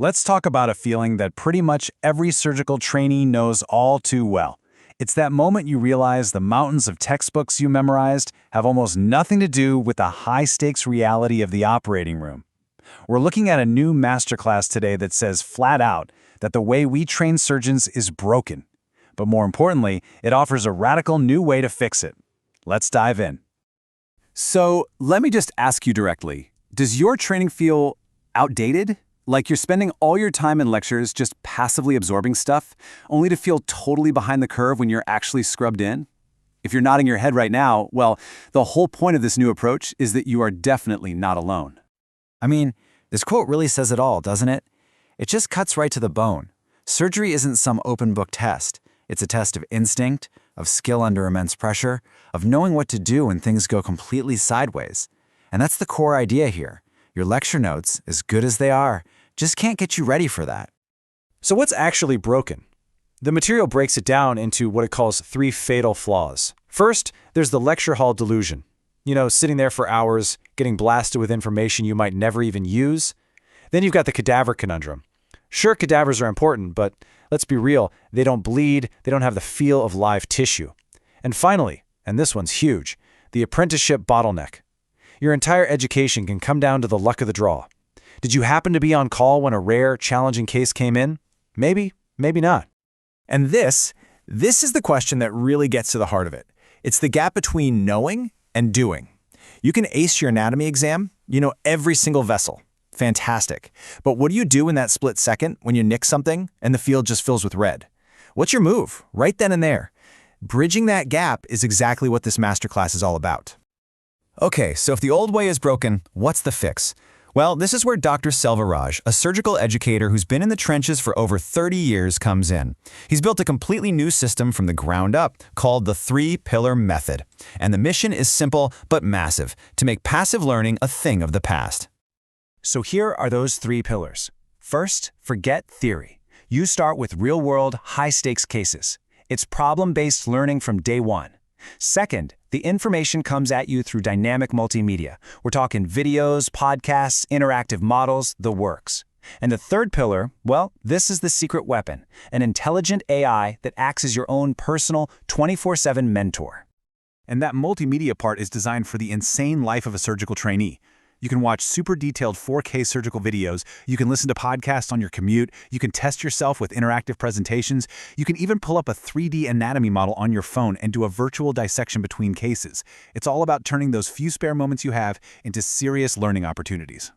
Let's talk about a feeling that pretty much every surgical trainee knows all too well. It's that moment you realize the mountains of textbooks you memorized have almost nothing to do with the high-stakes reality of the operating room. We're looking at a new masterclass today that says flat out that the way we train surgeons is broken. But more importantly, it offers a radical new way to fix it. Let's dive in. So, let me just ask you directly, does your training feel outdated? Like you're spending all your time in lectures just passively absorbing stuff, only to feel totally behind the curve when you're actually scrubbed in? If you're nodding your head right now, well, the whole point of this new approach is that you are definitely not alone. I mean, this quote really says it all, doesn't it? It just cuts right to the bone. Surgery isn't some open book test. It's a test of instinct, of skill under immense pressure, of knowing what to do when things go completely sideways. And that's the core idea here. Your lecture notes, as good as they are, just can't get you ready for that. So what's actually broken? The material breaks it down into what it calls 3 fatal flaws. First, there's the lecture hall delusion. Sitting there for hours, getting blasted with information you might never even use. Then you've got the cadaver conundrum. Sure, cadavers are important, but let's be real, they don't bleed, they don't have the feel of live tissue. And finally, and this one's huge, the apprenticeship bottleneck. Your entire education can come down to the luck of the draw. Did you happen to be on call when a rare, challenging case came in? Maybe, maybe not. And this is the question that really gets to the heart of it. It's the gap between knowing and doing. You can ace your anatomy exam, every single vessel. Fantastic. But what do you do in that split second when you nick something and the field just fills with red? What's your move, right then and there? Bridging that gap is exactly what this masterclass is all about. Okay, so if the old way is broken, what's the fix? Well, this is where Dr. Selvaraj, a surgical educator who's been in the trenches for over 30 years, comes in. He's built a completely new system from the ground up called the 3-pillar method. And the mission is simple but massive, to make passive learning a thing of the past. So here are those 3 pillars. First, forget theory. You start with real-world, high-stakes cases. It's problem-based learning from day one. Second, the information comes at you through dynamic multimedia. We're talking videos, podcasts, interactive models, the works. And the third pillar, well, this is the secret weapon, an intelligent AI that acts as your own personal 24/7 mentor. And that multimedia part is designed for the insane life of a surgical trainee. You can watch super detailed 4K surgical videos, you can listen to podcasts on your commute, you can test yourself with interactive presentations, you can even pull up a 3D anatomy model on your phone and do a virtual dissection between cases. It's all about turning those few spare moments you have into serious learning opportunities.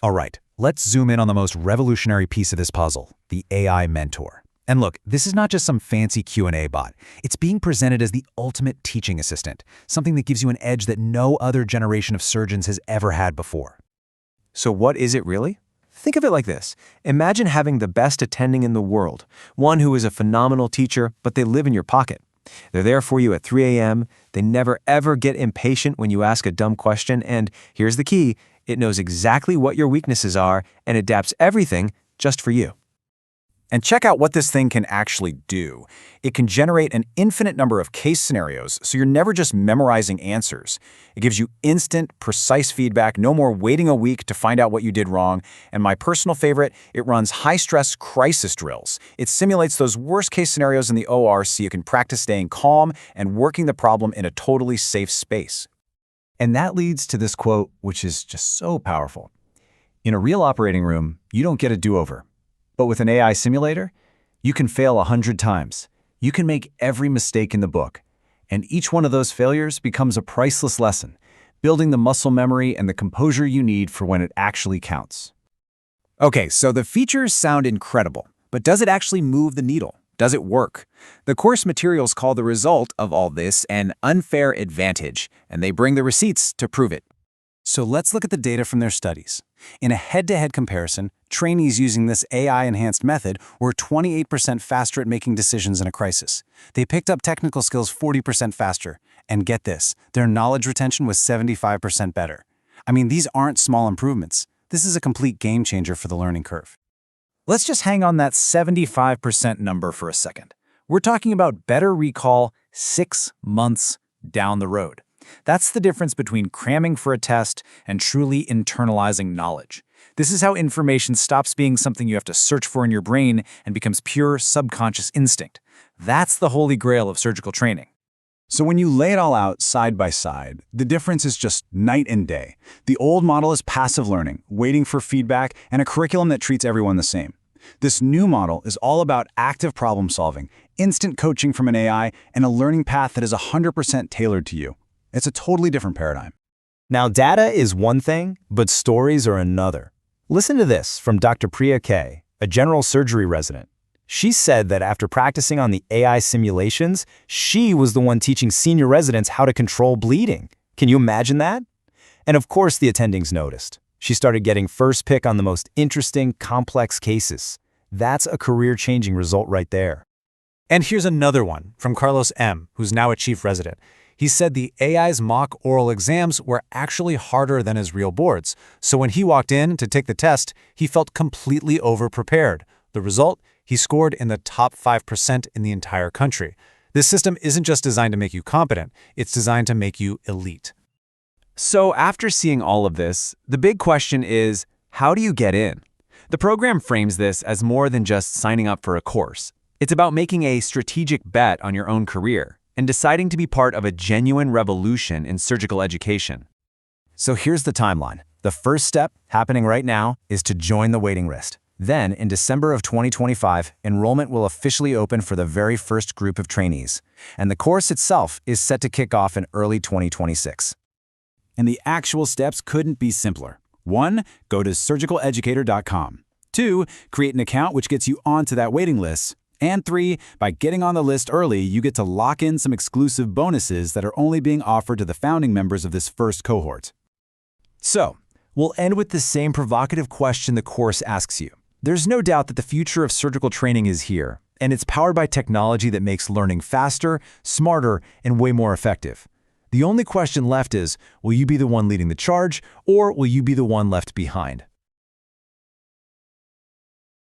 All right, let's zoom in on the most revolutionary piece of this puzzle, the AI mentor. And look, this is not just some fancy Q&A bot. It's being presented as the ultimate teaching assistant, something that gives you an edge that no other generation of surgeons has ever had before. So what is it really? Think of it like this. Imagine having the best attending in the world, one who is a phenomenal teacher, but they live in your pocket. They're there for you at 3 a.m., they never ever get impatient when you ask a dumb question, and here's the key, it knows exactly what your weaknesses are and adapts everything just for you. And check out what this thing can actually do. It can generate an infinite number of case scenarios, so you're never just memorizing answers. It gives you instant, precise feedback, no more waiting a week to find out what you did wrong. And my personal favorite, it runs high-stress crisis drills. It simulates those worst-case scenarios in the OR so you can practice staying calm and working the problem in a totally safe space. And that leads to this quote, which is just so powerful. In a real operating room, you don't get a do-over. But with an AI simulator, you can fail 100 times. You can make every mistake in the book. And each one of those failures becomes a priceless lesson, building the muscle memory and the composure you need for when it actually counts. Okay, so the features sound incredible, but does it actually move the needle? Does it work? The course materials call the result of all this an unfair advantage, and they bring the receipts to prove it. So let's look at the data from their studies. In a head-to-head comparison, trainees using this AI-enhanced method were 28% faster at making decisions in a crisis. They picked up technical skills 40% faster. And get this, their knowledge retention was 75% better. I mean, these aren't small improvements. This is a complete game changer for the learning curve. Let's just hang on that 75% number for a second. We're talking about better recall 6 months down the road. That's the difference between cramming for a test and truly internalizing knowledge. This is how information stops being something you have to search for in your brain and becomes pure subconscious instinct. That's the holy grail of surgical training. So when you lay it all out side by side, the difference is just night and day. The old model is passive learning, waiting for feedback, and a curriculum that treats everyone the same. This new model is all about active problem solving, instant coaching from an AI, and a learning path that is 100% tailored to you. It's a totally different paradigm. Now, data is one thing, but stories are another. Listen to this from Dr. Priya K., a general surgery resident. She said that after practicing on the AI simulations, she was the one teaching senior residents how to control bleeding. Can you imagine that? And of course, the attendings noticed. She started getting first pick on the most interesting, complex cases. That's a career-changing result right there. And here's another one from Carlos M., who's now a chief resident. He said the AI's mock oral exams were actually harder than his real boards. So when he walked in to take the test, he felt completely over-prepared. The result? He scored in the top 5% in the entire country. This system isn't just designed to make you competent, it's designed to make you elite. So after seeing all of this, the big question is, how do you get in? The program frames this as more than just signing up for a course. It's about making a strategic bet on your own career and deciding to be part of a genuine revolution in surgical education. So here's the timeline. The first step, happening right now, is to join the waiting list. Then, in December of 2025, enrollment will officially open for the very first group of trainees, and the course itself is set to kick off in early 2026. And the actual steps couldn't be simpler. 1. Go to surgicaleducator.com. 2. Create an account which gets you onto that waiting list. And 3. By getting on the list early, you get to lock in some exclusive bonuses that are only being offered to the founding members of this first cohort. So, we'll end with the same provocative question the course asks you. There's no doubt that the future of surgical training is here, and it's powered by technology that makes learning faster, smarter, and way more effective. The only question left is, will you be the one leading the charge, or will you be the one left behind?